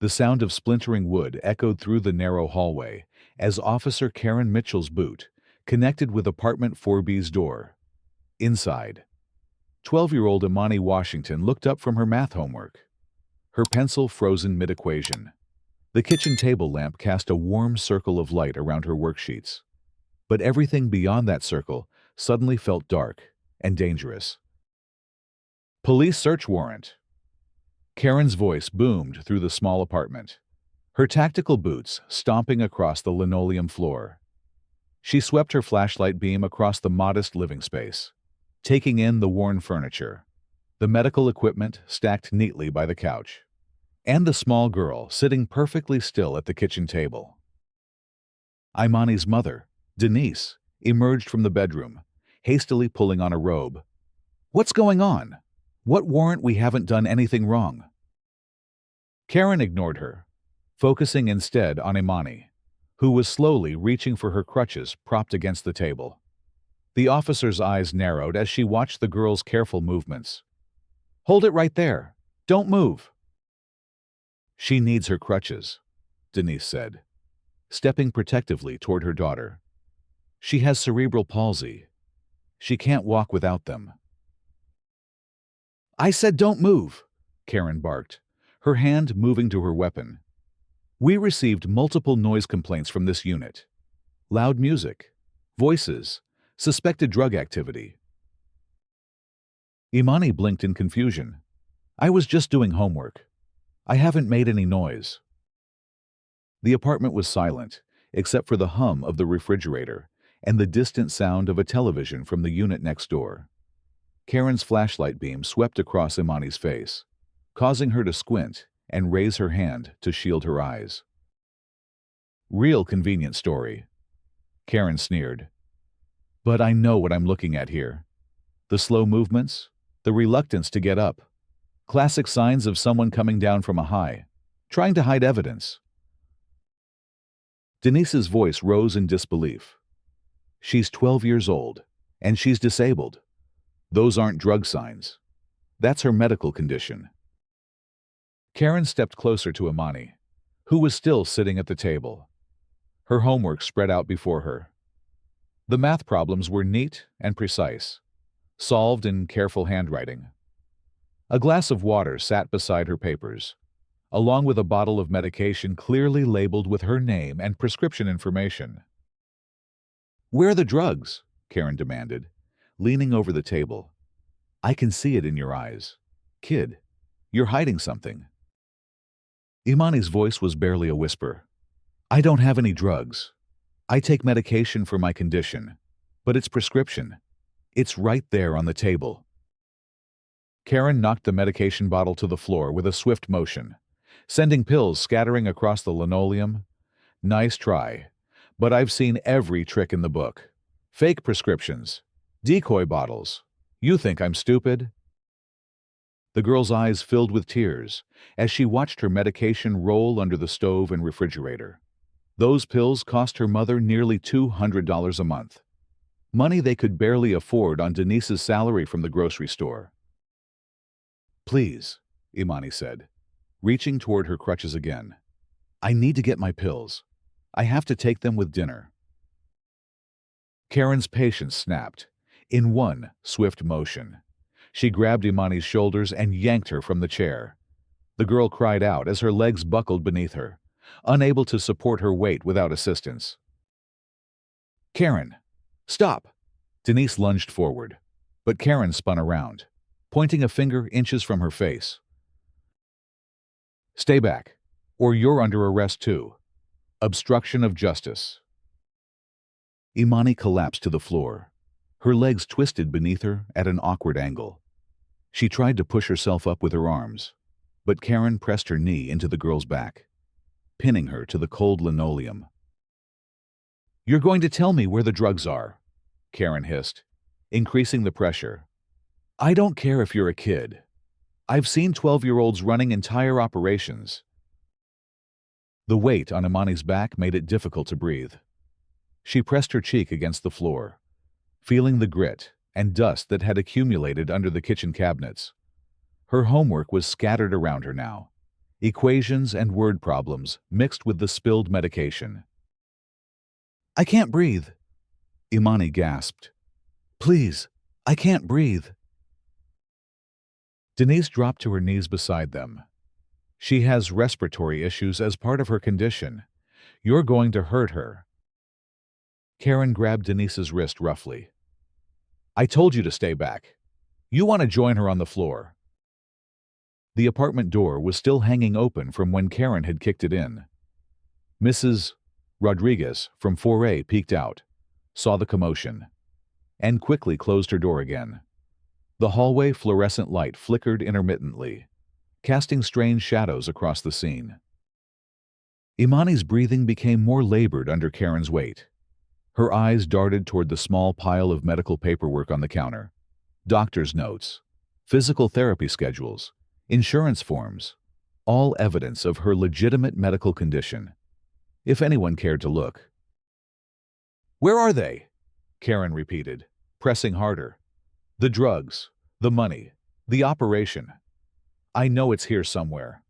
The sound of splintering wood echoed through the narrow hallway as Officer Karen Mitchell's boot connected with apartment 4B's door. Inside, 12-year-old Imani Washington looked up from her math homework, her pencil frozen mid-equation. The kitchen table lamp cast a warm circle of light around her worksheets. But everything beyond that circle suddenly felt dark and dangerous. Police search warrant. Karen's voice boomed through the small apartment, her tactical boots stomping across the linoleum floor. She swept her flashlight beam across the modest living space, taking in the worn furniture, the medical equipment stacked neatly by the couch, and the small girl sitting perfectly still at the kitchen table. Imani's mother, Denise, emerged from the bedroom, hastily pulling on a robe. "What's going on? What warrant? We haven't done anything wrong." Karen ignored her, focusing instead on Imani, who was slowly reaching for her crutches propped against the table. The officer's eyes narrowed as she watched the girl's careful movements. "Hold it right there. Don't move." "She needs her crutches," Denise said, stepping protectively toward her daughter. "She has cerebral palsy. She can't walk without them." "I said don't move," Karen barked, her hand moving to her weapon. "We received multiple noise complaints from this unit. Loud music, voices, suspected drug activity." Imani blinked in confusion. "I was just doing homework. I haven't made any noise." The apartment was silent, except for the hum of the refrigerator and the distant sound of a television from the unit next door. Karen's flashlight beam swept across Imani's face, causing her to squint and raise her hand to shield her eyes. "Real convenient story," Karen sneered. "But I know what I'm looking at here. The slow movements, the reluctance to get up. Classic signs of someone coming down from a high, trying to hide evidence." Denise's voice rose in disbelief. "She's 12 years old, and she's disabled. Those aren't drug signs. That's her medical condition." Karen stepped closer to Imani, who was still sitting at the table. Her homework spread out before her. The math problems were neat and precise, solved in careful handwriting. A glass of water sat beside her papers, along with a bottle of medication clearly labeled with her name and prescription information. "Where are the drugs?" Karen demanded, leaning over the table. "I can see it in your eyes. Kid, you're hiding something." Imani's voice was barely a whisper. "I don't have any drugs. I take medication for my condition, but it's prescription. It's right there on the table." Karen knocked the medication bottle to the floor with a swift motion, sending pills scattering across the linoleum. "Nice try, but I've seen every trick in the book. Fake prescriptions, decoy bottles. You think I'm stupid?" The girl's eyes filled with tears as she watched her medication roll under the stove and refrigerator. Those pills cost her mother nearly $200 a month, money they could barely afford on Denise's salary from the grocery store. "Please," Imani said, reaching toward her crutches again. "I need to get my pills. I have to take them with dinner." Karen's patience snapped in one swift motion. She grabbed Imani's shoulders and yanked her from the chair. The girl cried out as her legs buckled beneath her, unable to support her weight without assistance. "Karen, stop!" Denise lunged forward, but Karen spun around, pointing a finger inches from her face. "Stay back, or you're under arrest too. Obstruction of justice." Imani collapsed to the floor, her legs twisted beneath her at an awkward angle. She tried to push herself up with her arms, but Karen pressed her knee into the girl's back, pinning her to the cold linoleum. "You're going to tell me where the drugs are," Karen hissed, increasing the pressure. "I don't care if you're a kid. I've seen 12-year-olds running entire operations." The weight on Imani's back made it difficult to breathe. She pressed her cheek against the floor, feeling the grit and dust that had accumulated under the kitchen cabinets. Her homework was scattered around her now, equations and word problems mixed with the spilled medication. "I can't breathe," Imani gasped. "Please, I can't breathe." Denise dropped to her knees beside them. "She has respiratory issues as part of her condition. You're going to hurt her." Karen grabbed Denise's wrist roughly. "I told you to stay back. You want to join her on the floor." The apartment door was still hanging open from when Karen had kicked it in. Mrs. Rodriguez from 4A peeked out, saw the commotion, and quickly closed her door again. The hallway fluorescent light flickered intermittently, casting strange shadows across the scene. Imani's breathing became more labored under Karen's weight. Her eyes darted toward the small pile of medical paperwork on the counter. Doctor's notes, physical therapy schedules, insurance forms, all evidence of her legitimate medical condition, if anyone cared to look. "Where are they?" Karen repeated, pressing harder. "The drugs, the money, the operation. I know it's here somewhere."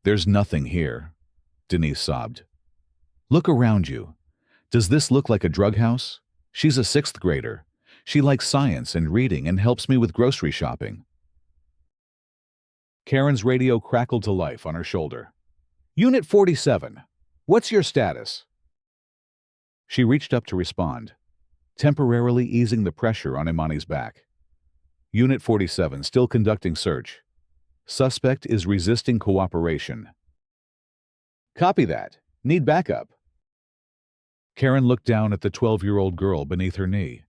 "There's nothing here," Denise sobbed. "Look around you. Does this look like a drug house? She's a 6th grader. She likes science and reading and helps me with grocery shopping." Karen's radio crackled to life on her shoulder. "Unit 47, what's your status?" She reached up to respond, temporarily easing the pressure on Imani's back. "Unit 47 still conducting search. Suspect is resisting cooperation." "Copy that. Need backup." Karen looked down at the 12-year-old girl beneath her knee,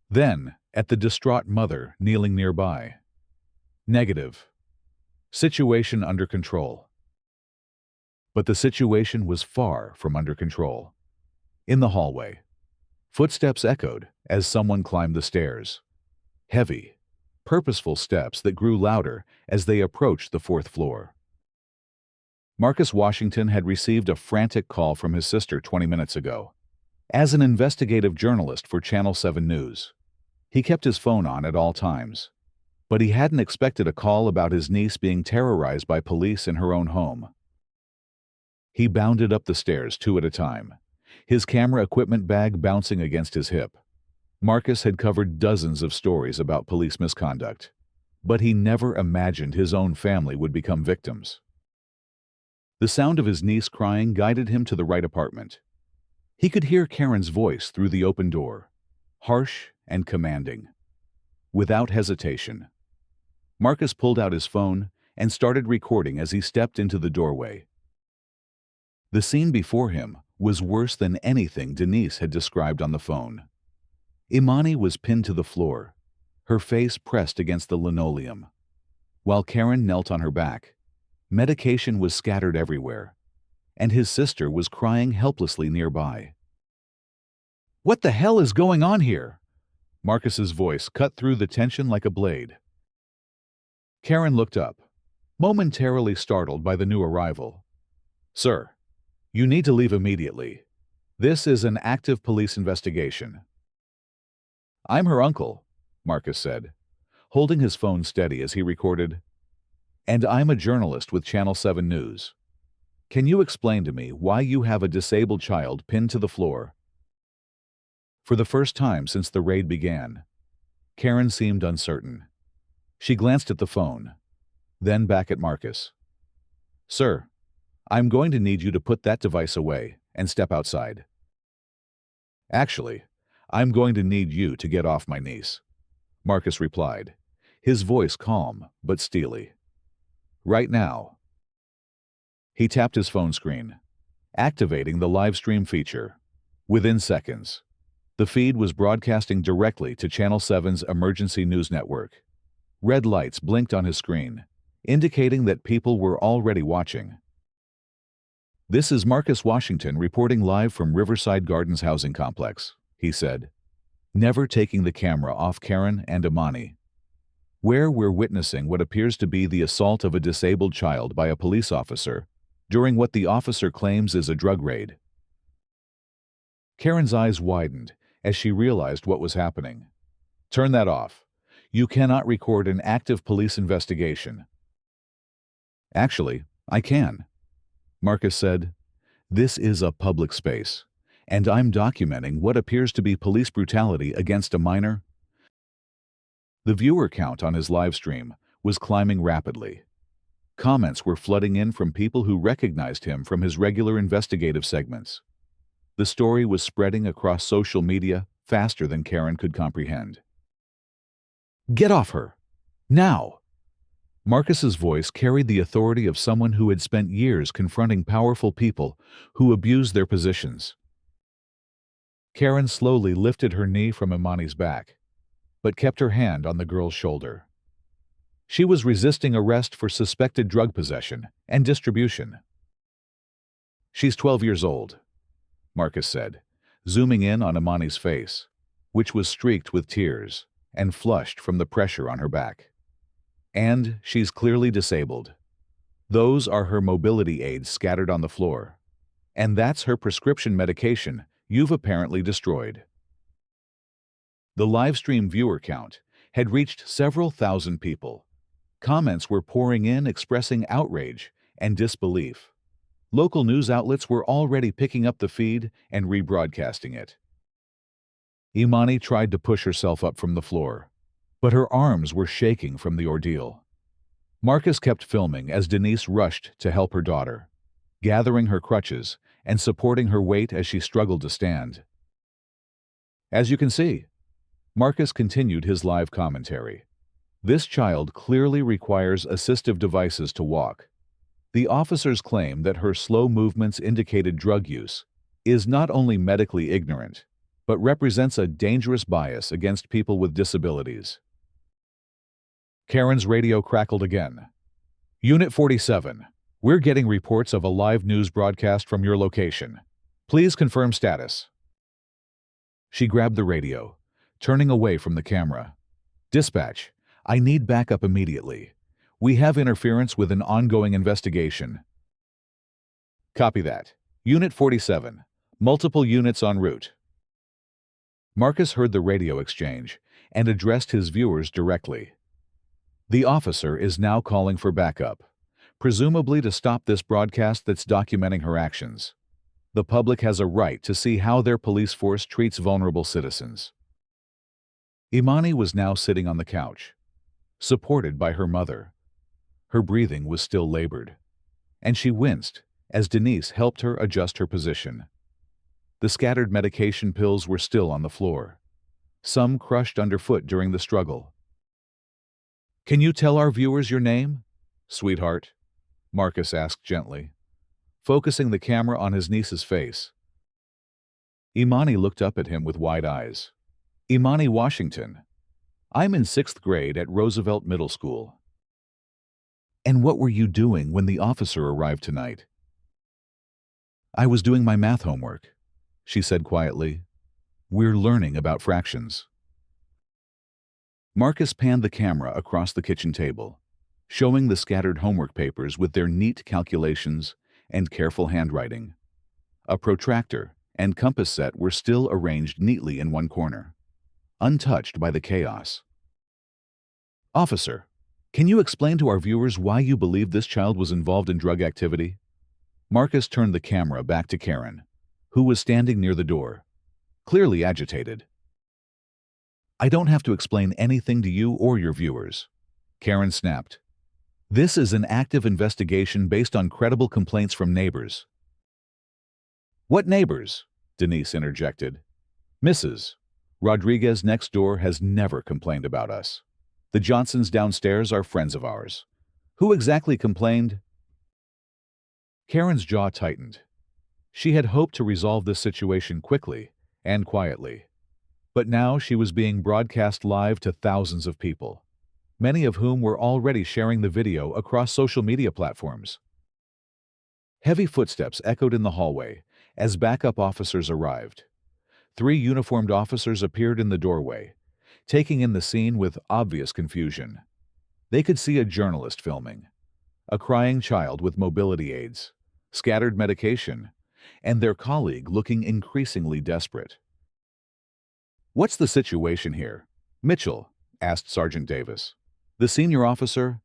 then at the distraught mother kneeling nearby. "Negative. Situation under control." But the situation was far from under control. In the hallway, footsteps echoed as someone climbed the stairs. Heavy, purposeful steps that grew louder as they approached the 4th floor. Marcus Washington had received a frantic call from his sister 20 minutes ago. As an investigative journalist for Channel 7 News, he kept his phone on at all times. But he hadn't expected a call about his niece being terrorized by police in her own home. He bounded up the stairs 2 at a time, his camera equipment bag bouncing against his hip. Marcus had covered dozens of stories about police misconduct, but he never imagined his own family would become victims. The sound of his niece crying guided him to the right apartment. He could hear Karen's voice through the open door, harsh and commanding. Without hesitation, Marcus pulled out his phone and started recording as he stepped into the doorway. The scene before him was worse than anything Denise had described on the phone. Imani was pinned to the floor, her face pressed against the linoleum. While Karen knelt on her back, medication was scattered everywhere, and his sister was crying helplessly nearby. "What the hell is going on here?" Marcus's voice cut through the tension like a blade. Karen looked up, momentarily startled by the new arrival. "Sir, you need to leave immediately. This is an active police investigation." "I'm her uncle," Marcus said, holding his phone steady as he recorded, "and I'm a journalist with Channel 7 News. Can you explain to me why you have a disabled child pinned to the floor?" For the first time since the raid began, Karen seemed uncertain. She glanced at the phone, then back at Marcus. "Sir, I'm going to need you to put that device away and step outside." "Actually, I'm going to need you to get off my niece," Marcus replied, his voice calm but steely. "Right now." He tapped his phone screen, activating the live stream feature. Within seconds, the feed was broadcasting directly to Channel 7's emergency news network. Red lights blinked on his screen, indicating that people were already watching. "This is Marcus Washington reporting live from Riverside Gardens housing complex," he said, never taking the camera off Karen and Imani. "Where we're witnessing what appears to be the assault of a disabled child by a police officer during what the officer claims is a drug raid." Karen's eyes widened as she realized what was happening. "Turn that off. You cannot record an active police investigation." Actually, I can, Marcus said. This is a public space, and I'm documenting what appears to be police brutality against a minor. The viewer count on his live stream was climbing rapidly. Comments were flooding in from people who recognized him from his regular investigative segments. The story was spreading across social media faster than Karen could comprehend. Get off her! Now! Marcus's voice carried the authority of someone who had spent years confronting powerful people who abused their positions. Karen slowly lifted her knee from Imani's back, but kept her hand on the girl's shoulder. She was resisting arrest for suspected drug possession and distribution. She's 12 years old, Marcus said, zooming in on Imani's face, which was streaked with tears and flushed from the pressure on her back. And she's clearly disabled. Those are her mobility aids scattered on the floor. And that's her prescription medication you've apparently destroyed. The livestream viewer count had reached several thousand people. Comments were pouring in expressing outrage and disbelief. Local news outlets were already picking up the feed and rebroadcasting it. Imani tried to push herself up from the floor, but her arms were shaking from the ordeal. Marcus kept filming as Denise rushed to help her daughter, gathering her crutches and supporting her weight as she struggled to stand. As you can see, Marcus continued his live commentary. This child clearly requires assistive devices to walk. The officers claim that her slow movements indicated drug use is not only medically ignorant, but represents a dangerous bias against people with disabilities. Karen's radio crackled again. Unit 47, we're getting reports of a live news broadcast from your location. Please confirm status. She grabbed the radio, turning away from the camera. Dispatch, I need backup immediately. We have interference with an ongoing investigation. Copy that. Unit 47, multiple units en route. Marcus heard the radio exchange and addressed his viewers directly. The officer is now calling for backup, presumably to stop this broadcast that's documenting her actions. The public has a right to see how their police force treats vulnerable citizens. Imani was now sitting on the couch, supported by her mother. Her breathing was still labored, and she winced as Denise helped her adjust her position. The scattered medication pills were still on the floor, some crushed underfoot during the struggle. Can you tell our viewers your name, sweetheart? Marcus asked gently, focusing the camera on his niece's face. Imani looked up at him with wide eyes. Imani Washington. I'm in 6th grade at Roosevelt Middle School. And what were you doing when the officer arrived tonight? I was doing my math homework, she said quietly. We're learning about fractions. Marcus panned the camera across the kitchen table, showing the scattered homework papers with their neat calculations and careful handwriting. A protractor and compass set were still arranged neatly in one corner, untouched by the chaos. Officer, can you explain to our viewers why you believe this child was involved in drug activity? Marcus turned the camera back to Karen, who was standing near the door, clearly agitated. I don't have to explain anything to you or your viewers, Karen snapped. This is an active investigation based on credible complaints from neighbors. What neighbors? Denise interjected. Mrs. Rodriguez next door has never complained about us. The Johnsons downstairs are friends of ours. Who exactly complained? Karen's jaw tightened. She had hoped to resolve this situation quickly and quietly. But now she was being broadcast live to thousands of people, many of whom were already sharing the video across social media platforms. Heavy footsteps echoed in the hallway as backup officers arrived. 3 uniformed officers appeared in the doorway, taking in the scene with obvious confusion. They could see a journalist filming, a crying child with mobility aids, scattered medication, and their colleague looking increasingly desperate. What's the situation here? Mitchell, asked Sergeant Davis. The senior officer.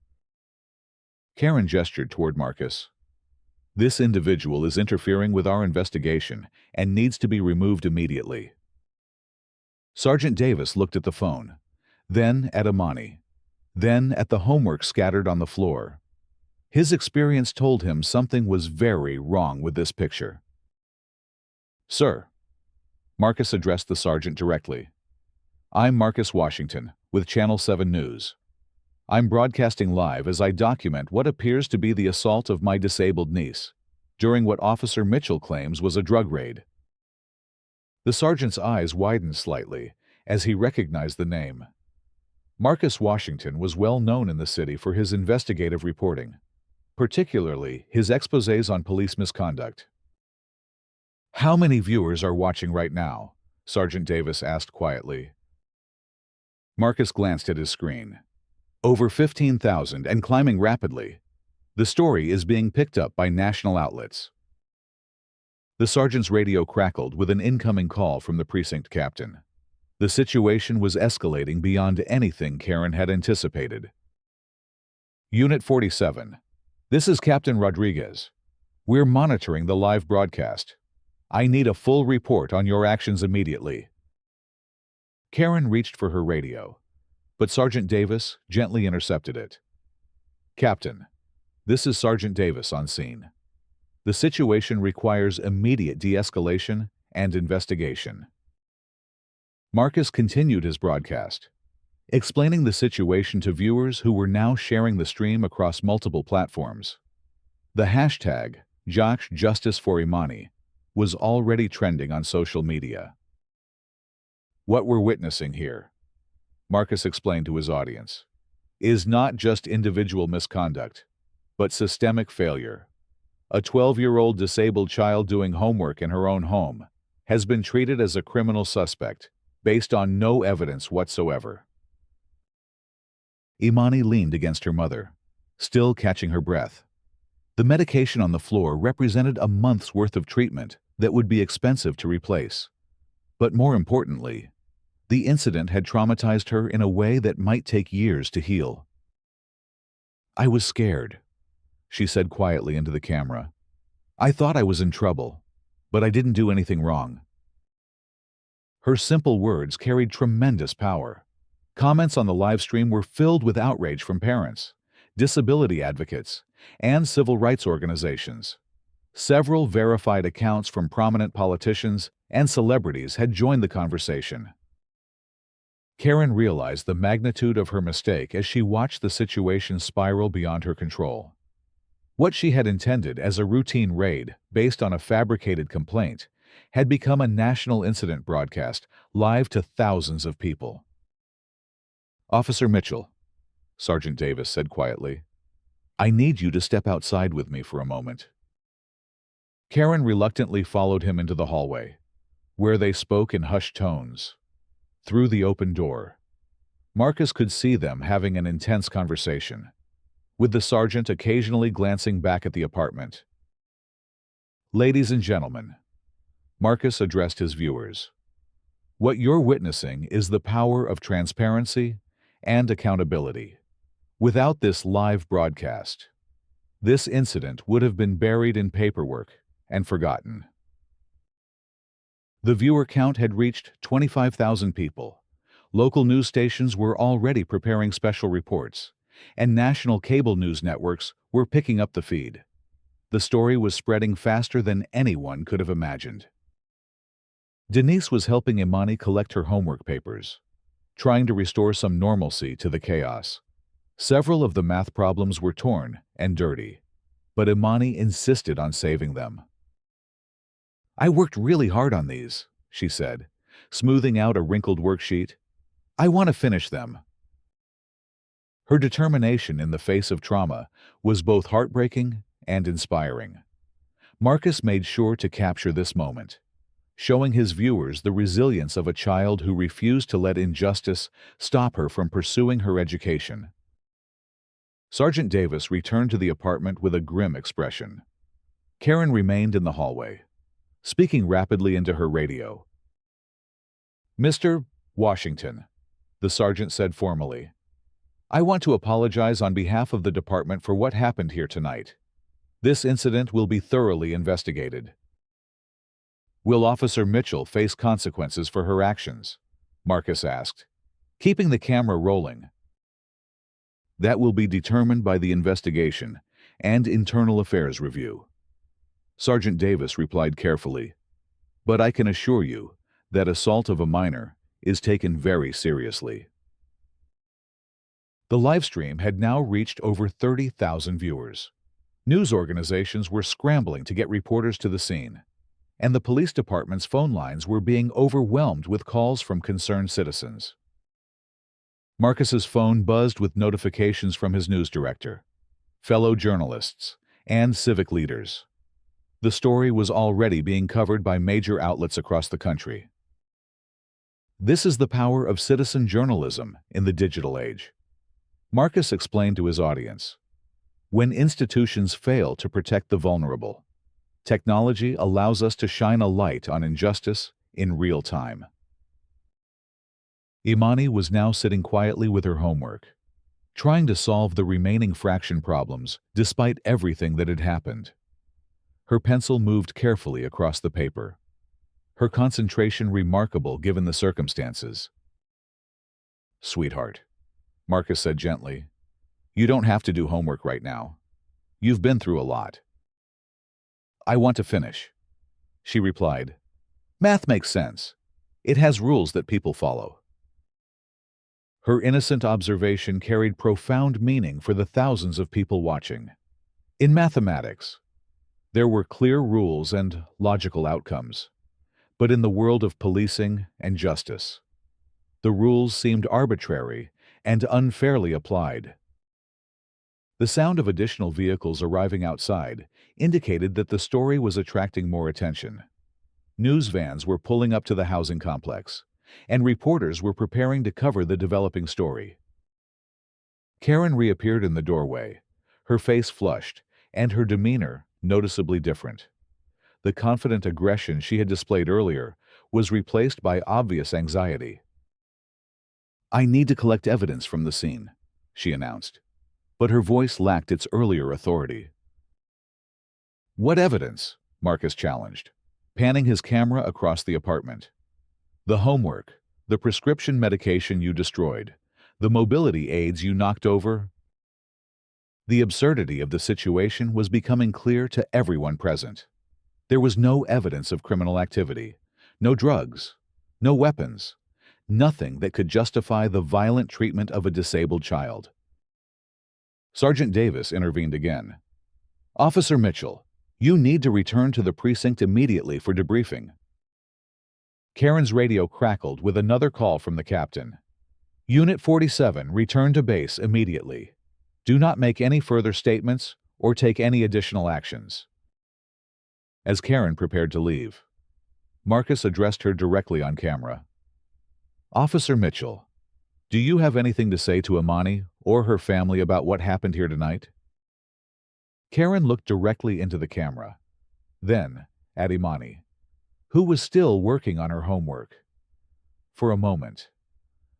Karen gestured toward Marcus. This individual is interfering with our investigation and needs to be removed immediately. Sergeant Davis looked at the phone, then at Imani, then at the homework scattered on the floor. His experience told him something was very wrong with this picture. Sir, Marcus addressed the sergeant directly. I'm Marcus Washington, with Channel 7 News. I'm broadcasting live as I document what appears to be the assault of my disabled niece, during what Officer Mitchell claims was a drug raid. The sergeant's eyes widened slightly as he recognized the name. Marcus Washington was well known in the city for his investigative reporting, particularly his exposés on police misconduct. How many viewers are watching right now? Sergeant Davis asked quietly. Marcus glanced at his screen. Over 15,000 and climbing rapidly. The story is being picked up by national outlets. The sergeant's radio crackled with an incoming call from the precinct captain. The situation was escalating beyond anything Karen had anticipated. Unit 47. This is Captain Rodriguez. We're monitoring the live broadcast. I need a full report on your actions immediately. Karen reached for her radio, but Sergeant Davis gently intercepted it. Captain, this is Sergeant Davis on scene. The situation requires immediate de-escalation and investigation. Marcus continued his broadcast, explaining the situation to viewers who were now sharing the stream across multiple platforms. The hashtag #JusticeForImani was already trending on social media. What we're witnessing here, Marcus explained to his audience, is not just individual misconduct, but systemic failure. A 12-year-old disabled child doing homework in her own home has been treated as a criminal suspect based on no evidence whatsoever. Imani leaned against her mother, still catching her breath. The medication on the floor represented a month's worth of treatment that would be expensive to replace. But more importantly, the incident had traumatized her in a way that might take years to heal. I was scared, she said quietly into the camera. I thought I was in trouble, but I didn't do anything wrong. Her simple words carried tremendous power. Comments on the live stream were filled with outrage from parents, disability advocates, and civil rights organizations. Several verified accounts from prominent politicians and celebrities had joined the conversation. Karen realized the magnitude of her mistake as she watched the situation spiral beyond her control. What she had intended as a routine raid based on a fabricated complaint had become a national incident broadcast live to thousands of people. Officer Mitchell, Sergeant Davis said quietly, I need you to step outside with me for a moment. Karen reluctantly followed him into the hallway, where they spoke in hushed tones. Through the open door, Marcus could see them having an intense conversation, with the sergeant occasionally glancing back at the apartment. Ladies and gentlemen, Marcus addressed his viewers. What you're witnessing is the power of transparency and accountability. Without this live broadcast, this incident would have been buried in paperwork and forgotten. The viewer count had reached 25,000 people. Local news stations were already preparing special reports, and national cable news networks were picking up the feed. The story was spreading faster than anyone could have imagined. Denise was helping Imani collect her homework papers, trying to restore some normalcy to the chaos. Several of the math problems were torn and dirty, but Imani insisted on saving them. I worked really hard on these, she said, smoothing out a wrinkled worksheet. I want to finish them. Her determination in the face of trauma was both heartbreaking and inspiring. Marcus made sure to capture this moment, showing his viewers the resilience of a child who refused to let injustice stop her from pursuing her education. Sergeant Davis returned to the apartment with a grim expression. Karen remained in the hallway, speaking rapidly into her radio. Mr. Washington, the sergeant said formally, I want to apologize on behalf of the department for what happened here tonight. This incident will be thoroughly investigated. Will Officer Mitchell face consequences for her actions? Marcus asked, keeping the camera rolling. That will be determined by the investigation and internal affairs review. Sergeant Davis replied carefully, but I can assure you that assault of a minor is taken very seriously. The live stream had now reached over 30,000 viewers. News organizations were scrambling to get reporters to the scene, and the police department's phone lines were being overwhelmed with calls from concerned citizens. Marcus's phone buzzed with notifications from his news director, fellow journalists, and civic leaders. The story was already being covered by major outlets across the country. This is the power of citizen journalism in the digital age. Marcus explained to his audience, when institutions fail to protect the vulnerable, technology allows us to shine a light on injustice in real time. Imani was now sitting quietly with her homework, trying to solve the remaining fraction problems despite everything that had happened. Her pencil moved carefully across the paper, her concentration remarkable given the circumstances. "Sweetheart," Marcus said gently, "you don't have to do homework right now. You've been through a lot." "I want to finish," she replied. "Math makes sense. It has rules that people follow." Her innocent observation carried profound meaning for the thousands of people watching. In mathematics, there were clear rules and logical outcomes. But in the world of policing and justice, the rules seemed arbitrary and unfairly applied. The sound of additional vehicles arriving outside indicated that the story was attracting more attention. News vans were pulling up to the housing complex, and reporters were preparing to cover the developing story. Karen reappeared in the doorway, her face flushed, and her demeanor noticeably different. The confident aggression she had displayed earlier was replaced by obvious anxiety. "I need to collect evidence from the scene," she announced, but her voice lacked its earlier authority. "What evidence?" Marcus challenged, panning his camera across the apartment. "The homework, the prescription medication you destroyed, the mobility aids you knocked over." The absurdity of the situation was becoming clear to everyone present. There was no evidence of criminal activity, no drugs, no weapons, nothing that could justify the violent treatment of a disabled child. Sergeant Davis intervened again. "Officer Mitchell, you need to return to the precinct immediately for debriefing." Karen's radio crackled with another call from the captain. "Unit 47, return to base immediately. Do not make any further statements or take any additional actions." As Karen prepared to leave, Marcus addressed her directly on camera. "Officer Mitchell, do you have anything to say to Imani or her family about what happened here tonight?" Karen looked directly into the camera, then at Imani, who was still working on her homework. For a moment,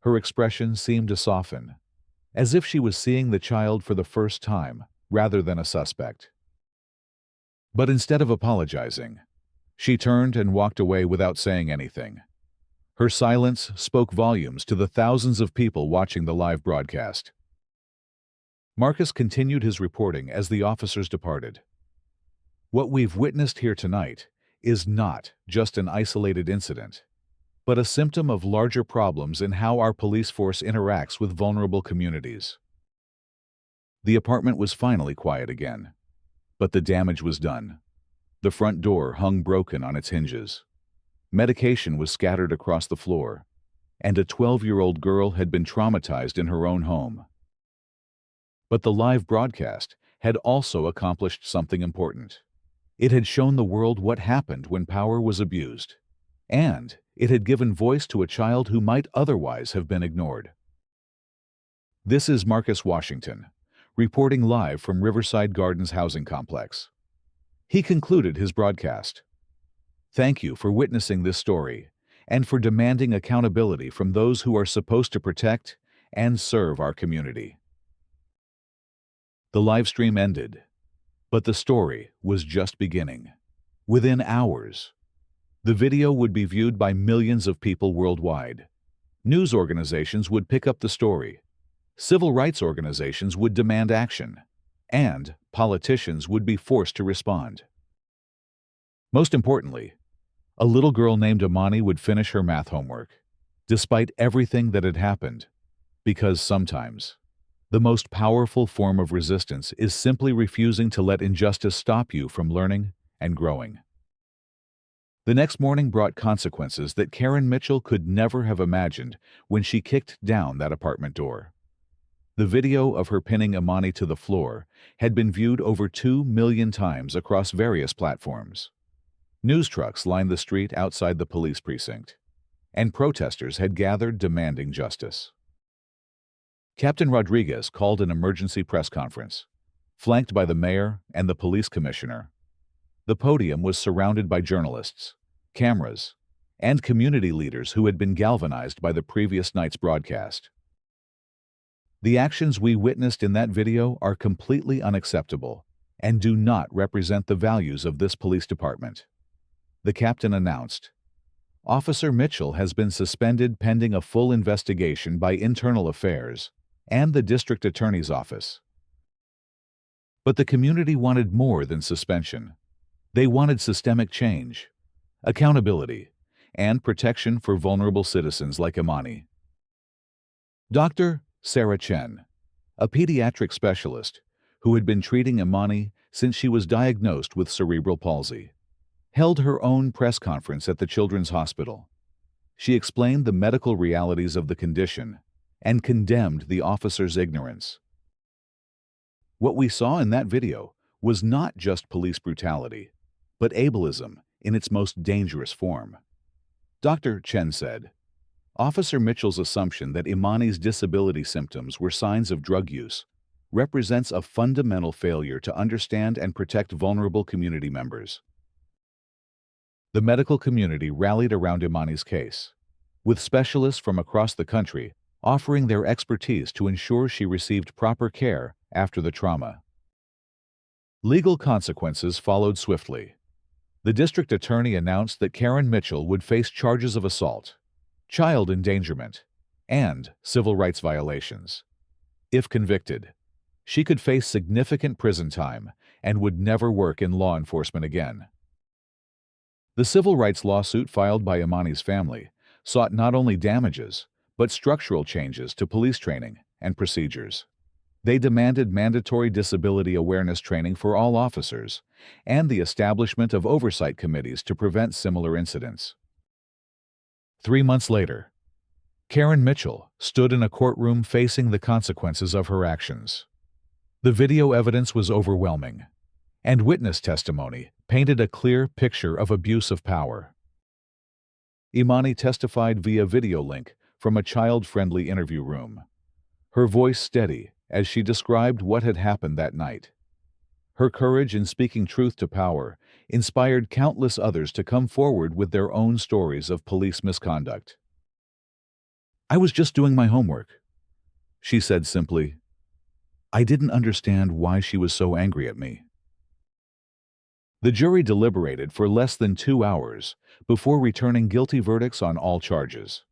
her expression seemed to soften, as if she was seeing the child for the first time rather than a suspect. But instead of apologizing, she turned and walked away without saying anything. Her silence spoke volumes to the thousands of people watching the live broadcast. Marcus continued his reporting as the officers departed. "What we've witnessed here tonight is not just an isolated incident, but a symptom of larger problems in how our police force interacts with vulnerable communities." The apartment was finally quiet again. But the damage was done. The front door hung broken on its hinges. Medication was scattered across the floor, and a 12-year-old girl had been traumatized in her own home. But the live broadcast had also accomplished something important. It had shown the world what happened when power was abused, and it had given voice to a child who might otherwise have been ignored. This is Marcus Washington, reporting live from Riverside Gardens housing complex. He concluded his broadcast. "Thank you for witnessing this story and for demanding accountability from those who are supposed to protect and serve our community." The live stream ended, but the story was just beginning. Within hours, the video would be viewed by millions of people worldwide. News organizations would pick up the story. Civil rights organizations would demand action, and politicians would be forced to respond. Most importantly, a little girl named Imani would finish her math homework, despite everything that had happened, because sometimes the most powerful form of resistance is simply refusing to let injustice stop you from learning and growing. The next morning brought consequences that Karen Mitchell could never have imagined when she kicked down that apartment door. The video of her pinning Imani to the floor had been viewed over 2 million times across various platforms. News trucks lined the street outside the police precinct, and protesters had gathered demanding justice. Captain Rodriguez called an emergency press conference, flanked by the mayor and the police commissioner. The podium was surrounded by journalists, cameras, and community leaders who had been galvanized by the previous night's broadcast. The actions we witnessed in that video are completely unacceptable and do not represent the values of this police department. The captain announced, "Officer Mitchell has been suspended pending a full investigation by Internal Affairs and the District Attorney's Office." But the community wanted more than suspension. They wanted systemic change, accountability, and protection for vulnerable citizens like Imani. Dr. Sarah Chen, a pediatric specialist who had been treating Imani since she was diagnosed with cerebral palsy, held her own press conference at the Children's Hospital. She explained the medical realities of the condition and condemned the officer's ignorance. What we saw in that video was not just police brutality, but ableism in its most dangerous form. Dr. Chen said, "Officer Mitchell's assumption that Imani's disability symptoms were signs of drug use represents a fundamental failure to understand and protect vulnerable community members." The medical community rallied around Imani's case, with specialists from across the country offering their expertise to ensure she received proper care after the trauma. Legal consequences followed swiftly. The district attorney announced that Karen Mitchell would face charges of assault, child endangerment, and civil rights violations. If convicted, she could face significant prison time and would never work in law enforcement again. The civil rights lawsuit filed by Imani's family sought not only damages, but structural changes to police training and procedures. They demanded mandatory disability awareness training for all officers and the establishment of oversight committees to prevent similar incidents. 3 months later, Karen Mitchell stood in a courtroom facing the consequences of her actions. The video evidence was overwhelming, and witness testimony painted a clear picture of abuse of power. Imani testified via video link from a child-friendly interview room, her voice steady as she described what had happened that night. Her courage in speaking truth to power inspired countless others to come forward with their own stories of police misconduct. "I was just doing my homework," she said simply. "I didn't understand why she was so angry at me." The jury deliberated for less than 2 hours before returning guilty verdicts on all charges.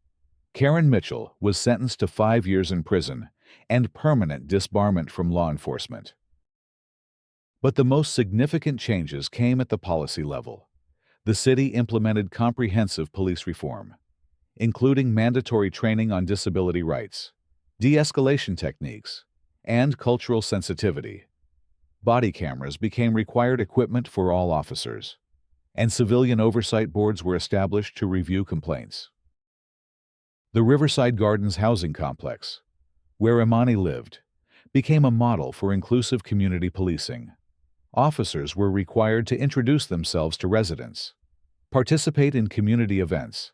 Karen Mitchell was sentenced to 5 years in prison and permanent disbarment from law enforcement. But the most significant changes came at the policy level. The city implemented comprehensive police reform, including mandatory training on disability rights, de-escalation techniques, and cultural sensitivity. Body cameras became required equipment for all officers, and civilian oversight boards were established to review complaints. The Riverside Gardens housing complex, where Imani lived, became a model for inclusive community policing. Officers were required to introduce themselves to residents, participate in community events,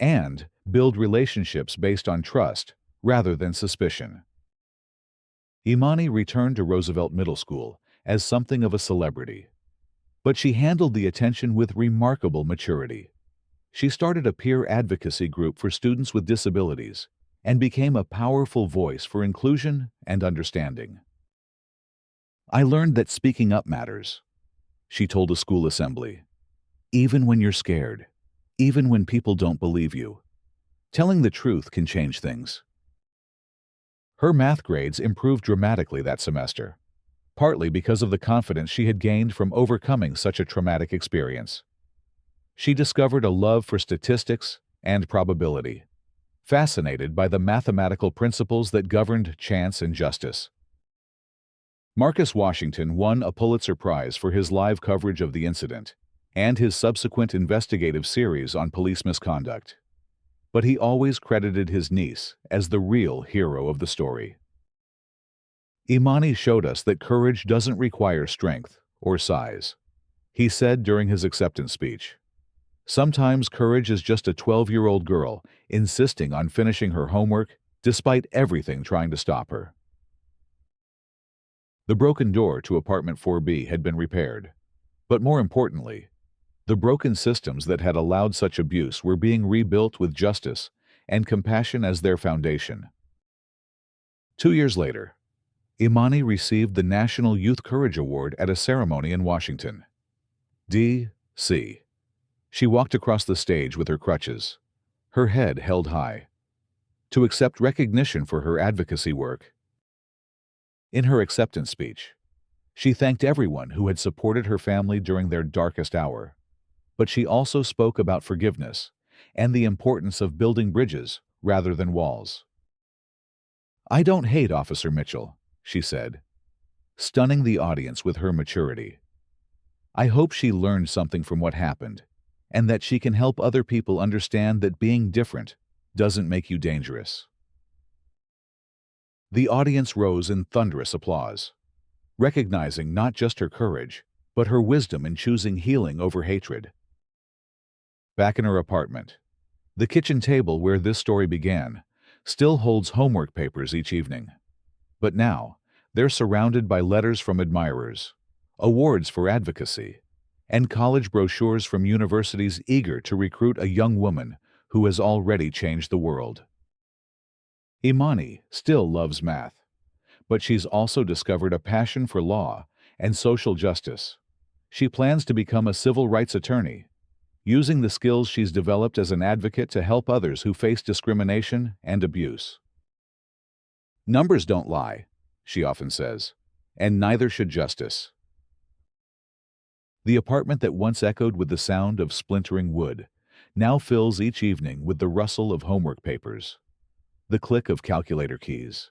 and build relationships based on trust rather than suspicion. Imani returned to Roosevelt Middle School as something of a celebrity, but she handled the attention with remarkable maturity. She started a peer advocacy group for students with disabilities and became a powerful voice for inclusion and understanding. I learned that speaking up matters, she told a school assembly. Even when you're scared, even when people don't believe you, telling the truth can change things. Her math grades improved dramatically that semester, partly because of the confidence she had gained from overcoming such a traumatic experience. She discovered a love for statistics and probability, fascinated by the mathematical principles that governed chance and justice. Marcus Washington won a Pulitzer Prize for his live coverage of the incident and his subsequent investigative series on police misconduct. But he always credited his niece as the real hero of the story. Imani showed us that courage doesn't require strength or size. He said during his acceptance speech, "Sometimes courage is just a 12-year-old girl insisting on finishing her homework despite everything trying to stop her." The broken door to apartment 4B had been repaired, but more importantly, the broken systems that had allowed such abuse were being rebuilt with justice and compassion as their foundation. 2 years later, Imani received the National Youth Courage Award at a ceremony in Washington, D.C. She walked across the stage with her crutches, her head held high, to accept recognition for her advocacy work. In her acceptance speech, she thanked everyone who had supported her family during their darkest hour, but she also spoke about forgiveness and the importance of building bridges rather than walls. "I don't hate Officer Mitchell," she said, stunning the audience with her maturity. "I hope she learned something from what happened, and that she can help other people understand that being different doesn't make you dangerous." The audience rose in thunderous applause, recognizing not just her courage, but her wisdom in choosing healing over hatred. Back in her apartment, the kitchen table where this story began still holds homework papers each evening. But now, they're surrounded by letters from admirers, awards for advocacy, and college brochures from universities eager to recruit a young woman who has already changed the world. Imani still loves math, but she's also discovered a passion for law and social justice. She plans to become a civil rights attorney, using the skills she's developed as an advocate to help others who face discrimination and abuse. "Numbers don't lie," she often says, "and neither should justice." The apartment that once echoed with the sound of splintering wood now fills each evening with the rustle of homework papers, the click of calculator keys,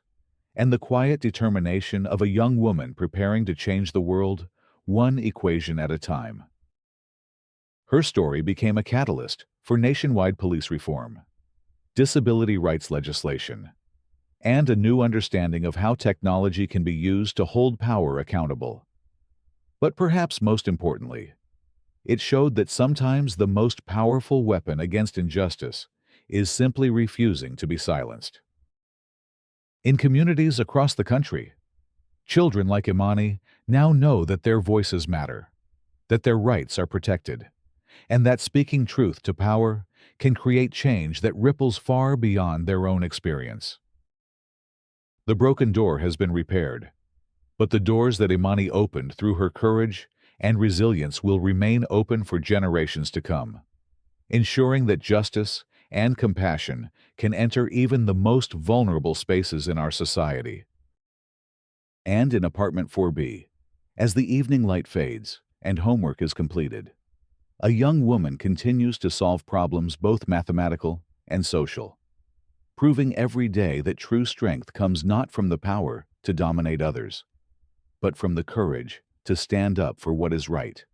and the quiet determination of a young woman preparing to change the world one equation at a time. Her story became a catalyst for nationwide police reform, disability rights legislation, and a new understanding of how technology can be used to hold power accountable. But perhaps most importantly, it showed that sometimes the most powerful weapon against injustice is simply refusing to be silenced. In communities across the country, children like Imani now know that their voices matter, that their rights are protected, and that speaking truth to power can create change that ripples far beyond their own experience. The broken door has been repaired, but the doors that Imani opened through her courage and resilience will remain open for generations to come, ensuring that justice and compassion can enter even the most vulnerable spaces in our society. And in apartment 4B, as the evening light fades and homework is completed, a young woman continues to solve problems both mathematical and social, proving every day that true strength comes not from the power to dominate others, but from the courage to stand up for what is right.